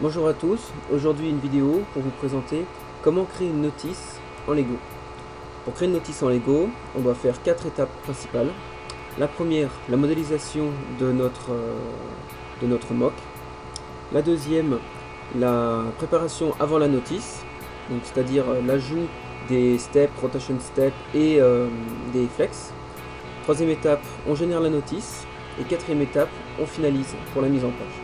Bonjour à tous, aujourd'hui une vidéo pour vous présenter comment créer une notice en Lego. Pour créer une notice en Lego, on doit faire 4 étapes principales. La première, la modélisation de notre mock. La deuxième, la préparation avant la notice, c'est-à-dire l'ajout des steps, rotation step et des flex. Troisième étape, on génère la notice. Et quatrième étape, on finalise pour la mise en page.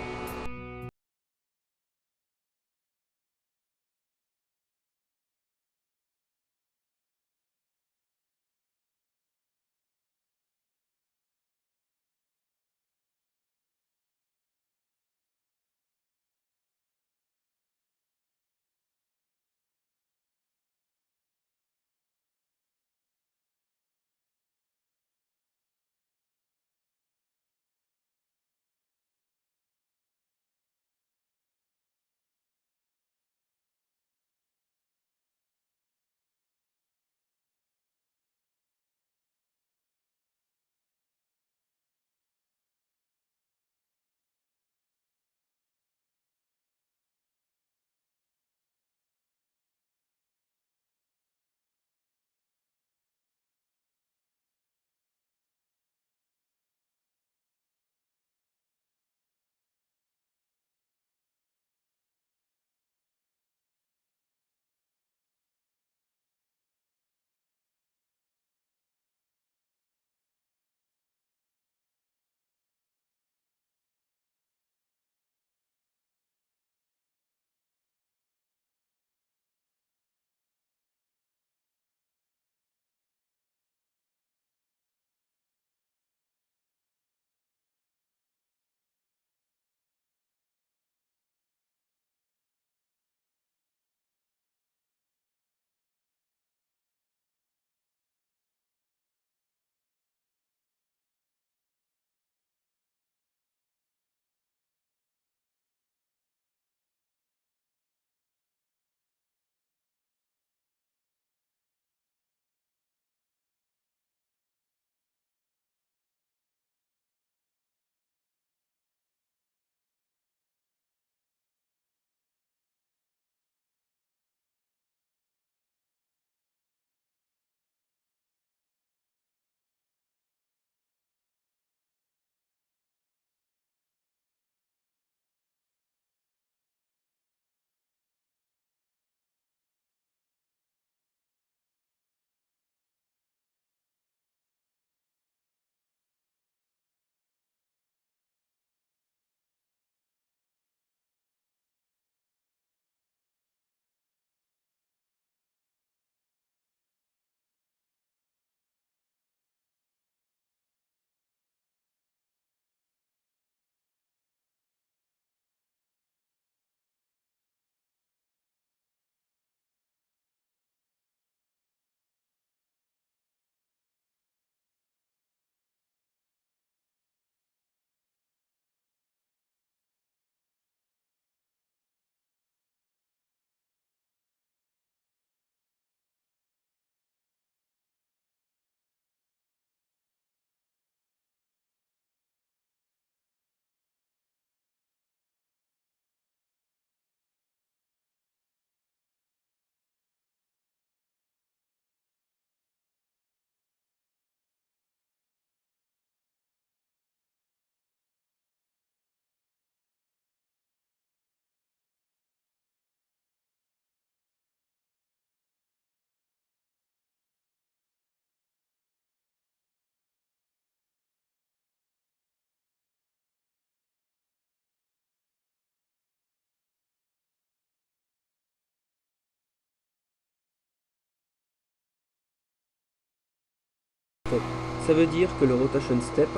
Ça veut dire que le rotation step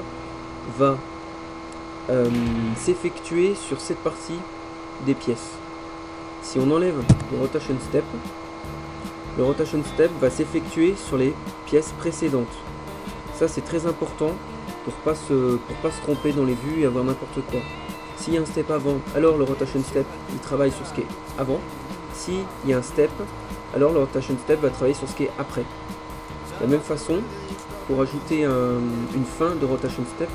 va s'effectuer sur cette partie des pièces. Si on enlève le rotation step va s'effectuer sur les pièces précédentes. Ça c'est très important pour pas se tromper dans les vues et avoir n'importe quoi. S'il y a un step avant, alors le rotation step il travaille sur ce qui est avant. S'il y a un step, alors le rotation step va travailler sur ce qui est après. De la même façon, pour ajouter une fin de rotation step,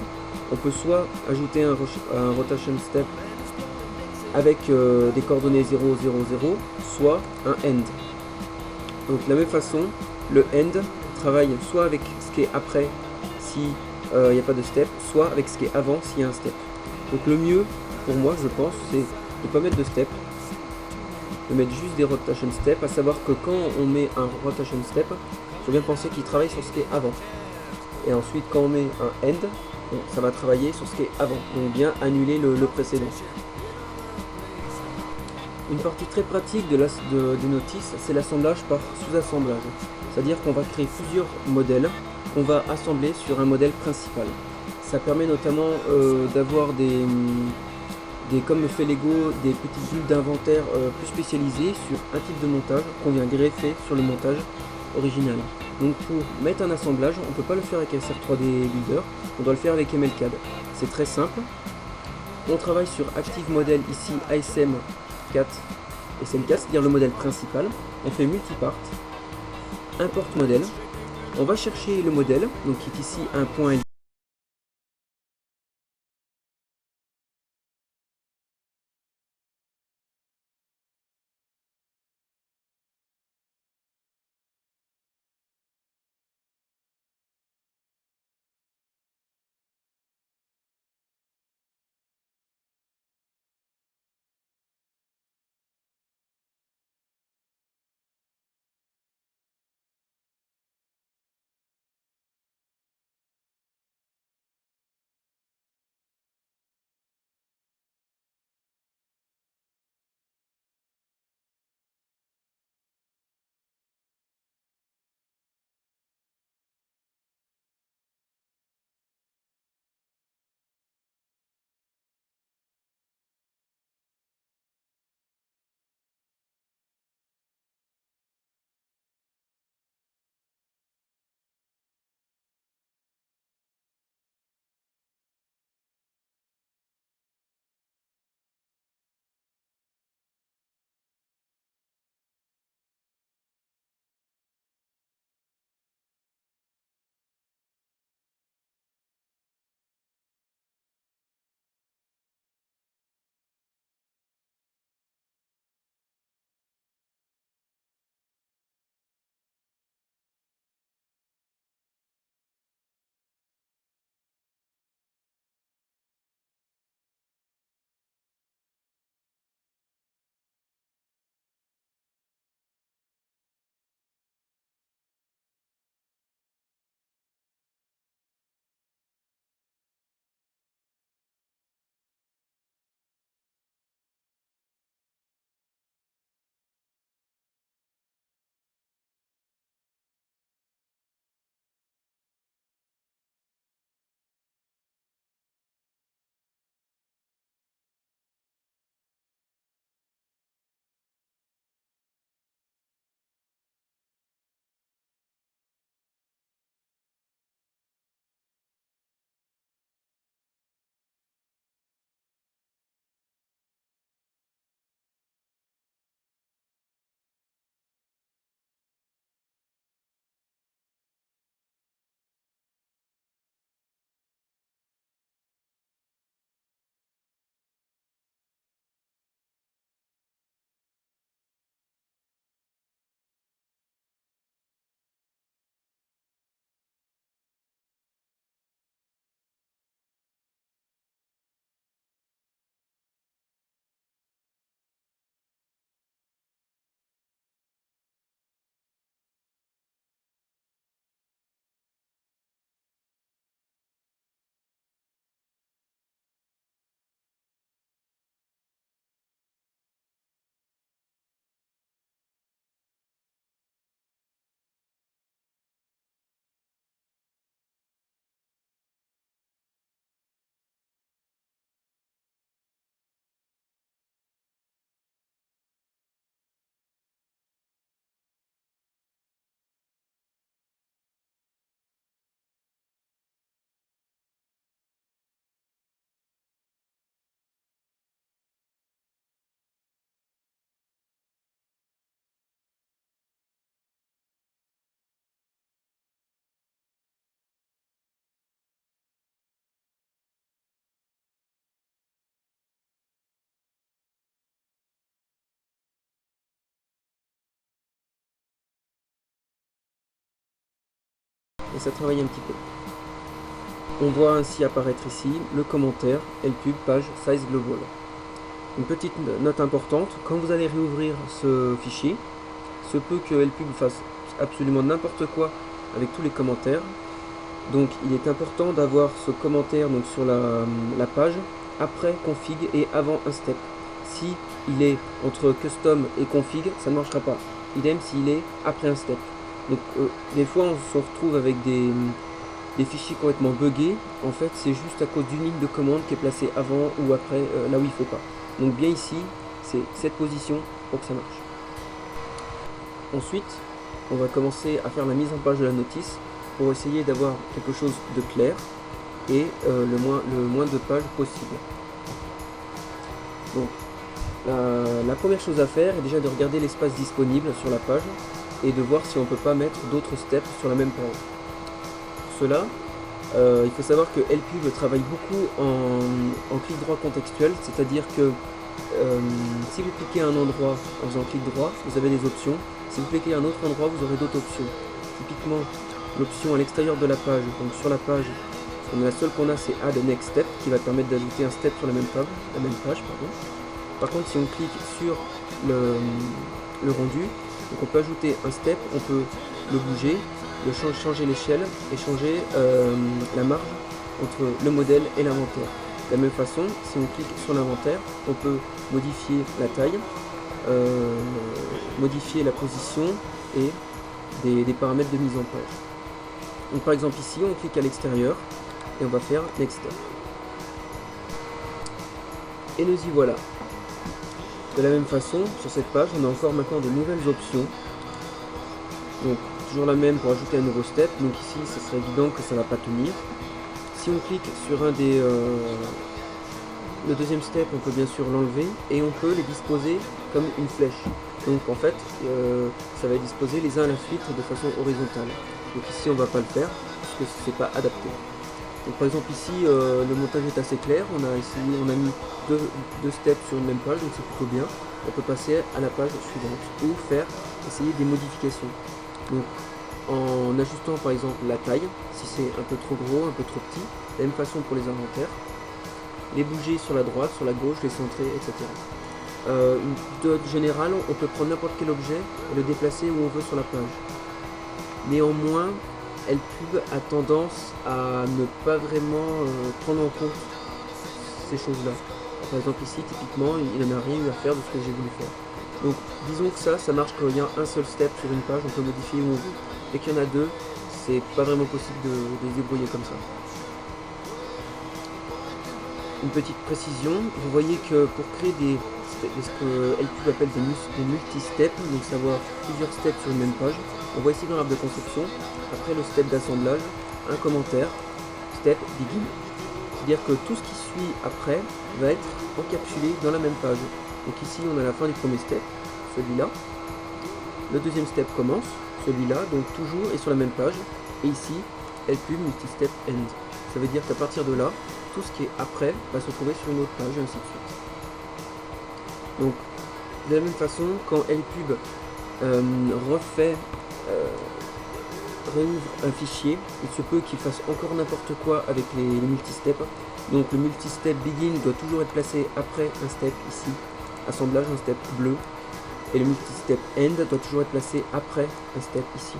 on peut soit ajouter un rotation step avec des coordonnées 0, 0, 0, soit un AND. Donc de la même façon, le AND travaille soit avec ce qui est après si il n'y a pas de step, soit avec ce qui est avant s'il y a un step. Donc le mieux pour moi, je pense, c'est de ne pas mettre de step, de mettre juste des rotation steps, à savoir que quand on met un rotation step, il faut bien penser qu'il travaille sur ce qui est avant. Et ensuite quand on met un end, bon, ça va travailler sur ce qui est avant, donc bien annuler le précédent. Une partie très pratique des notices, c'est l'assemblage par sous-assemblage. C'est-à-dire qu'on va créer plusieurs modèles qu'on va assembler sur un modèle principal. Ça permet notamment d'avoir comme fait Lego, des petites bulles d'inventaire plus spécialisées sur un type de montage qu'on vient greffer sur le montage original. Donc pour mettre un assemblage, on ne peut pas le faire avec SR3D Builder, on doit le faire avec MLCAD. C'est très simple. On travaille sur Active Model ici ASM4, c'est-à-dire le modèle principal. On fait multipart, import modèle. On va chercher le modèle, donc qui est ici un point et ça travaille un petit peu. On voit ainsi apparaître ici le commentaire LPub page size global. Une petite note importante, quand vous allez réouvrir ce fichier, se peut que LPub fasse absolument n'importe quoi avec tous les commentaires. Donc il est important d'avoir ce commentaire donc, sur la page après config et avant un step. Si il est entre custom et config, ça ne marchera pas. Idem s'il est après un step. Donc des fois on se retrouve avec des fichiers complètement buggés. En fait c'est juste à cause d'une ligne de commande qui est placée avant ou après là où il ne faut pas. Donc bien ici, c'est cette position pour que ça marche. Ensuite, on va commencer à faire la mise en page de la notice pour essayer d'avoir quelque chose de clair et le moins de pages possible. Donc, la première chose à faire est déjà de regarder l'espace disponible sur la page et de voir si on ne peut pas mettre d'autres steps sur la même page. Pour cela, il faut savoir que LPub travaille beaucoup en clic droit contextuel, c'est-à-dire que si vous cliquez à un endroit en faisant clic droit, vous avez des options. Si vous cliquez à un autre endroit, vous aurez d'autres options. Typiquement, l'option à l'extérieur de la page, donc sur la page, la seule qu'on a c'est Add Next Step qui va permettre d'ajouter un step sur la même page. Par contre, si on clique sur le rendu, donc on peut ajouter un step, on peut le bouger, changer l'échelle et changer la marge entre le modèle et l'inventaire. De la même façon, si on clique sur l'inventaire, on peut modifier la taille, modifier la position et des paramètres de mise en page. Donc par exemple ici, on clique à l'extérieur et on va faire Next Step. Et nous y voilà. De la même façon, sur cette page, on a encore maintenant de nouvelles options. Donc toujours la même pour ajouter un nouveau step. Donc ici, ce serait évident que ça ne va pas tenir. Si on clique sur le deuxième step, on peut bien sûr l'enlever et on peut les disposer comme une flèche. Donc en fait, ça va être disposé les uns à la suite de façon horizontale. Donc ici, on ne va pas le faire parce que ce n'est pas adapté. Donc par exemple ici, le montage est assez clair. On a mis deux steps sur une même page, donc c'est plutôt bien. On peut passer à la page suivante ou essayer des modifications. Donc en ajustant par exemple la taille, si c'est un peu trop gros, un peu trop petit, de la même façon pour les inventaires, les bouger sur la droite, sur la gauche, les centrer, etc. De général, on peut prendre n'importe quel objet et le déplacer où on veut sur la page. Néanmoins, LPub a tendance à ne pas vraiment prendre en compte ces choses-là. Par exemple ici, typiquement, il n'en a rien eu à faire de ce que j'ai voulu faire. Donc disons que ça marche quand il y a un seul step sur une page, on peut modifier où on veut. Et qu'il y en a deux, c'est pas vraiment possible de les débrouiller comme ça. Une petite précision, vous voyez que pour créer ce que LPub appelle des multi-steps, donc savoir plusieurs steps sur une même page, on voit ici dans l'arbre de conception, après le step d'assemblage, un commentaire, step begin. C'est-à-dire que tout ce qui suit après va être encapsulé dans la même page. Donc ici on a la fin du premier step, celui-là. Le deuxième step commence, celui-là, donc toujours est sur la même page. Et ici, LPub multi-step end. Ça veut dire qu'à partir de là, tout ce qui est après va se trouver sur une autre page et ainsi de suite. Donc de la même façon, quand LPub réouvre un fichier, il se peut qu'il fasse encore n'importe quoi avec les multi-steps. Donc le multi-step begin doit toujours être placé après un step ici, assemblage, un step bleu, et le multi-step end doit toujours être placé après un step ici.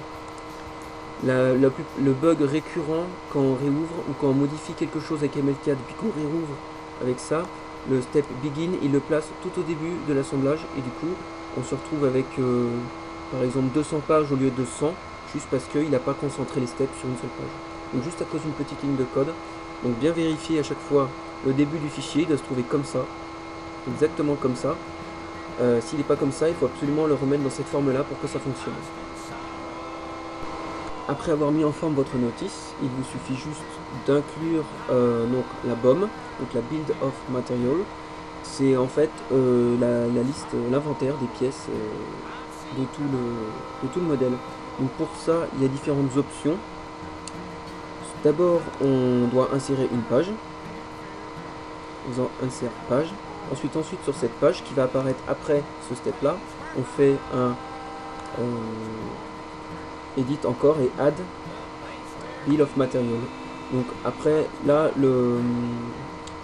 Le bug récurrent quand on réouvre ou quand on modifie quelque chose avec MLK depuis qu'on réouvre avec ça, le step begin il le place tout au début de l'assemblage et du coup on se retrouve avec par exemple 200 pages au lieu de 100 juste parce qu'il n'a pas concentré les steps sur une seule page. Donc juste à cause d'une petite ligne de code. Donc bien vérifier à chaque fois le début du fichier, il doit se trouver comme ça, exactement comme ça. S'il n'est pas comme ça, il faut absolument le remettre dans cette forme là pour que ça fonctionne. Après avoir mis en forme votre notice, il vous suffit juste d'inclure donc la BOM, donc la Build of Material. C'est en fait la liste, l'inventaire des pièces de tout le modèle. Donc pour ça, il y a différentes options. D'abord, on doit insérer une page, en faisant insert page. Ensuite sur cette page qui va apparaître après ce step là, on fait un edit encore et add Bill of Material. Donc après, là,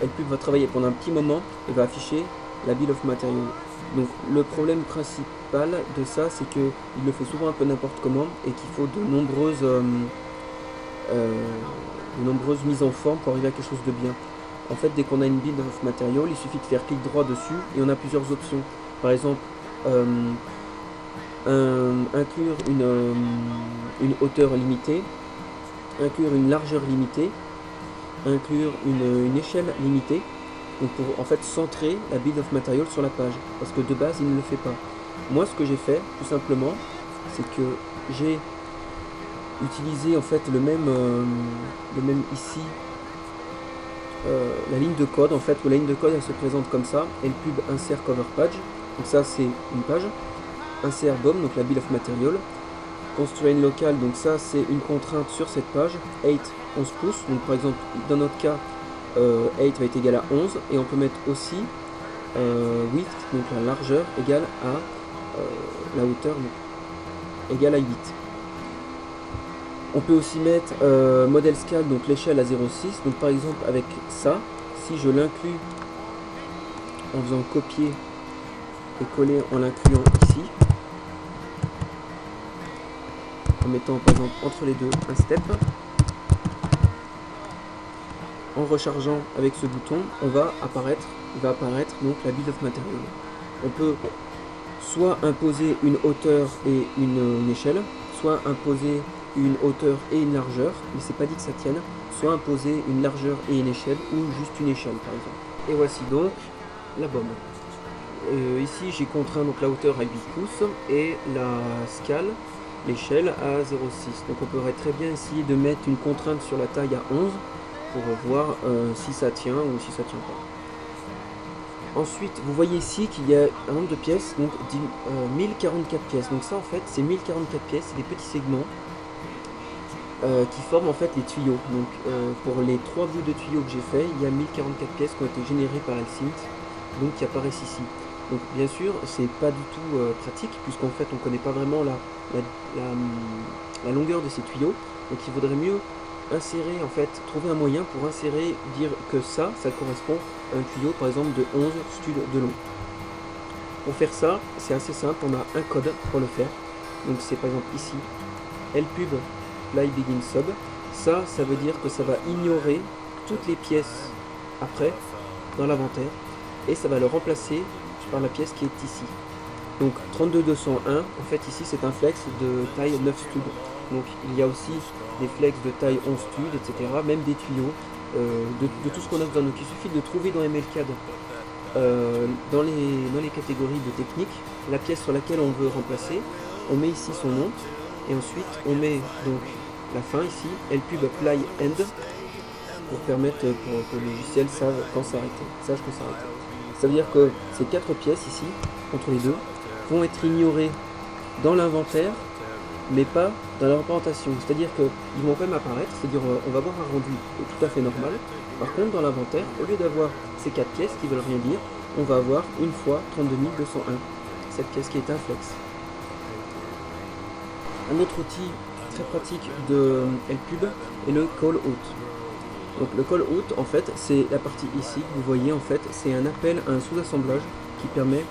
LPub va travailler pendant un petit moment et va afficher la Bill of Material. Donc le problème principal de ça, c'est qu'il le fait souvent un peu n'importe comment et qu'il faut de nombreuses mises en forme pour arriver à quelque chose de bien. En fait, dès qu'on a une Bill of Material, il suffit de faire clic droit dessus et on a plusieurs options. Par exemple, inclure une hauteur limitée, inclure une largeur limitée, inclure une échelle limitée, donc pour en fait centrer la Bill of Material sur la page, parce que de base il ne le fait pas. Moi ce que j'ai fait tout simplement, c'est que j'ai utilisé en fait le même ici, la ligne de code en fait, où la ligne de code elle se présente comme ça, LPub insert cover page, donc ça c'est une page, insert BOM, donc la Bill of Material, constraint local, donc ça c'est une contrainte sur cette page, 8 11 pouces, donc par exemple dans notre cas 8 va être égal à 11, et on peut mettre aussi width, donc la largeur égale à la hauteur donc, égale à 8. On peut aussi mettre model scale, donc l'échelle à 0,6, donc par exemple avec ça, si je l'inclus en faisant copier et coller en l'incluant ici, en mettant par exemple entre les deux un step, en rechargeant avec ce bouton, il va apparaître donc la Bill of Material. On peut soit imposer une hauteur et une échelle, soit imposer une hauteur et une largeur, mais c'est pas dit que ça tienne, soit imposer une largeur et une échelle, ou juste une échelle par exemple. Et voici donc la BOM. Ici j'ai contraint donc la hauteur à 8 pouces et la scale, l'échelle à 0,6. Donc on pourrait très bien essayer de mettre une contrainte sur la taille à 11 pour voir si ça tient ou si ça tient pas. Ensuite, vous voyez ici qu'il y a un nombre de pièces, donc 1044 pièces. Donc ça en fait, c'est 1044 pièces, c'est des petits segments qui forment en fait les tuyaux. Donc pour les 3 bouts de tuyaux que j'ai fait, il y a 1044 pièces qui ont été générées par LSynth, donc qui apparaissent ici. Donc bien sûr, c'est pas du tout pratique, puisqu'en fait on connaît pas vraiment la longueur de ces tuyaux. Donc il vaudrait mieux insérer, en fait, trouver un moyen pour insérer, dire que ça correspond à un tuyau par exemple de 11 stud de long. Pour faire ça, c'est assez simple, on a un code pour le faire. Donc c'est par exemple ici, LPub Play Begin Sub. Ça veut dire que ça va ignorer toutes les pièces après dans l'inventaire et ça va le remplacer par la pièce qui est ici. Donc 32201, en fait ici c'est un flex de taille 9 stud. Donc il y a aussi des flex de taille 11 stud, etc. Même des tuyaux, de tout ce qu'on a besoin. Donc il suffit de trouver dans MLCAD, dans les catégories de technique, la pièce sur laquelle on veut remplacer. On met ici son nom, et ensuite on met donc la fin ici, LPub Apply End, pour permettre que le logiciel sache quand s'arrêter. Ça veut dire que ces 4 pièces ici, entre les deux, vont être ignorées dans l'inventaire, mais pas dans la représentation. C'est-à-dire qu'ils vont quand même apparaître, c'est-à-dire on va avoir un rendu tout à fait normal. Par contre, dans l'inventaire, au lieu d'avoir ces 4 pièces qui veulent rien dire, on va avoir une fois 32201, cette pièce qui est un flex. Un autre outil très pratique de LPub est le call out. Donc le call out, en fait, c'est la partie ici que vous voyez, en fait, c'est un appel à un sous-assemblage qui permet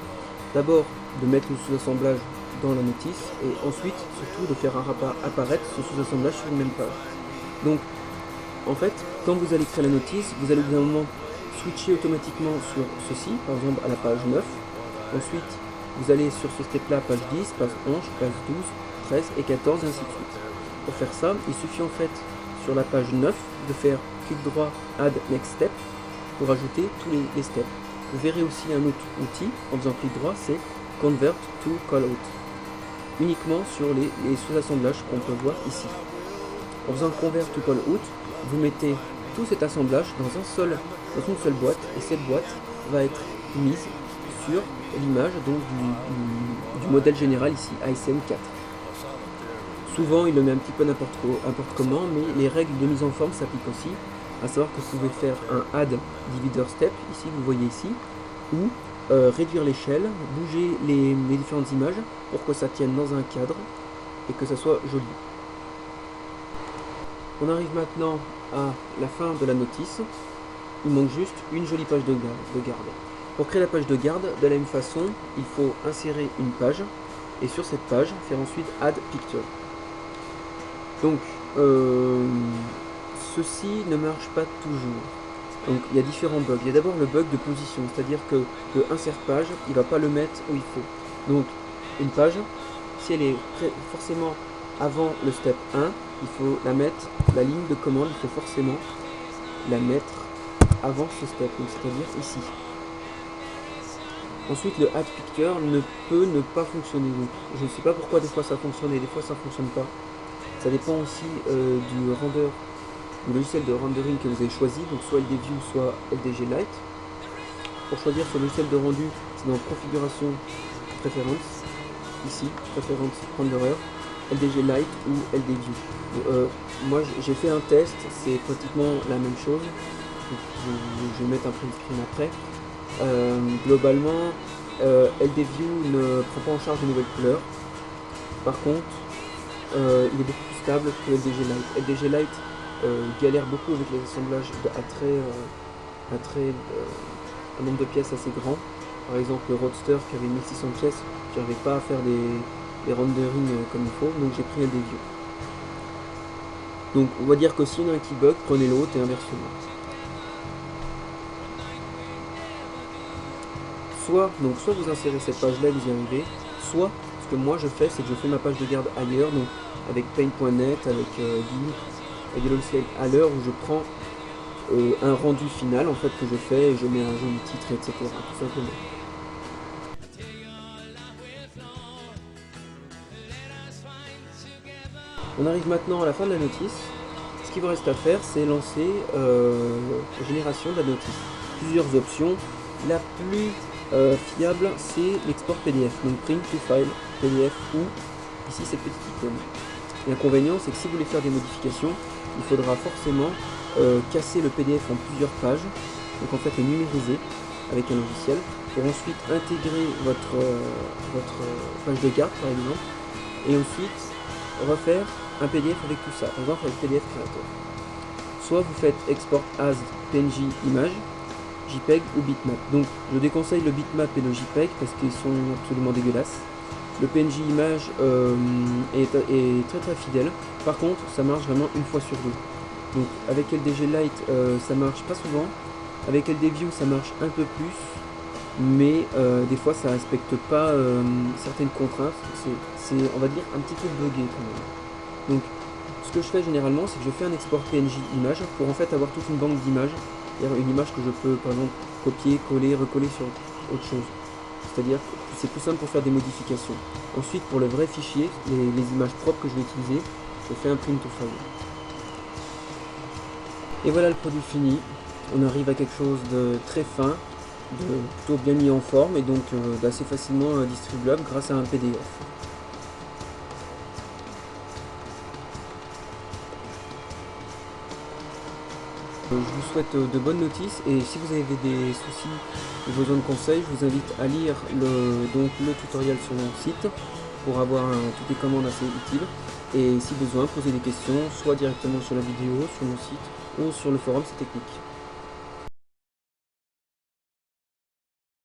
d'abord de mettre le sous-assemblage dans la notice et ensuite surtout de faire apparaître ce sous-assemblage sur une même page. Donc en fait, quand vous allez créer la notice, vous allez au bout d'un moment switcher automatiquement sur ceci, par exemple à la page 9. Ensuite, vous allez sur ce step-là, page 10, page 11, page 12, 13 et 14, et ainsi de suite. Pour faire ça, il suffit en fait, sur la page 9, de faire clic droit, Add Next Step, pour ajouter tous les steps. Vous verrez aussi un autre outil, en faisant clic droit, c'est Convert to Callout, uniquement sur les sous-assemblages qu'on peut voir ici. En faisant Convert to Callout, vous mettez tout cet assemblage dans une seule boîte, et cette boîte va être mise sur l'image donc du modèle général ici, ASM4. Souvent il le met un petit peu n'importe comment, mais les règles de mise en forme s'appliquent aussi, à savoir que vous pouvez faire un add divider step, ici vous voyez ici, ou réduire l'échelle, bouger les différentes images pour que ça tienne dans un cadre et que ça soit joli. On arrive maintenant à la fin de la notice. Il manque juste une jolie page de garde. Pour créer la page de garde, de la même façon, il faut insérer une page et sur cette page, faire ensuite Add Picture. Donc, ceci ne marche pas toujours. Donc, il y a différents bugs. Il y a d'abord le bug de position, c'est-à-dire que le insert page, il ne va pas le mettre où il faut. Donc, une page, si elle est forcément avant le step 1, il faut la mettre, la ligne de commande, il faut forcément la mettre avant ce step, c'est-à-dire ici. Ensuite, le Add Picture ne peut ne pas fonctionner. Donc, je ne sais pas pourquoi des fois ça fonctionne et des fois ça ne fonctionne pas. Ça dépend aussi du render, du logiciel de rendering que vous avez choisi, donc soit LDView, soit LDG Lite. Pour choisir ce logiciel de rendu, c'est dans Configuration, Préférences, ici, Préférences, Renderer, LDG Lite ou LDView. Moi j'ai fait un test, c'est pratiquement la même chose. Je vais mettre un print screen après. Globalement, LDView ne prend pas en charge de nouvelles couleurs. Par contre, il est beaucoup plus stable que LDG Lite. LDG Lite galère beaucoup avec les assemblages un nombre de pièces assez grand. Par exemple, le Roadster qui avait 1600 pièces, j'arrivais pas à faire des renderings comme il faut, donc j'ai pris LDView. Donc on va dire que s'il y en a un qui bug, prenez l'autre et inversement. Soit vous insérez cette page là et vous y arrivez, soit ce que moi je fais, c'est que je fais ma page de garde ailleurs, donc avec Paint.net, avec GIMP, avec des logiciels à l'heure où je prends un rendu final en fait que je fais et je mets un joli titre, etc. tout simplement. On arrive maintenant à la fin de la notice. Ce qu'il vous reste à faire, c'est lancer la génération de la notice. Plusieurs options. La plus fiable, c'est l'export PDF, donc print to file PDF ou ici cette petite icône. L'inconvénient, c'est que si vous voulez faire des modifications, il faudra forcément casser le PDF en plusieurs pages, donc en fait le numériser avec un logiciel, pour ensuite intégrer votre page de garde par exemple, et ensuite refaire un PDF avec tout ça, par exemple avec PDF Creator. Soit vous faites export as PNG image, JPEG ou bitmap. Donc je déconseille le bitmap et le JPEG parce qu'ils sont absolument dégueulasses. Le PNG image est très très fidèle. Par contre, ça marche vraiment une fois sur deux. Donc avec LDG Lite, ça marche pas souvent. Avec LDView, ça marche un peu plus. Mais des fois, ça respecte pas certaines contraintes. C'est, on va dire, un petit peu buggé quand même. Donc, ce que je fais généralement, c'est que je fais un export PNG image pour en fait avoir toute une banque d'images. Une image que je peux, par exemple, copier, coller, recoller sur autre chose. C'est-à-dire que c'est plus simple pour faire des modifications. Ensuite, pour le vrai fichier, les images propres que je vais utiliser, je fais un print to file. Et voilà le produit fini. On arrive à quelque chose de très fin, de plutôt bien mis en forme et donc d'assez facilement distribuable grâce à un PDF. Je vous souhaite de bonnes notices et si vous avez des soucis ou besoin de conseils, je vous invite à lire le tutoriel sur mon site pour avoir toutes les commandes assez utiles et si besoin, poser des questions soit directement sur la vidéo, sur mon site ou sur le forum C'est Technique.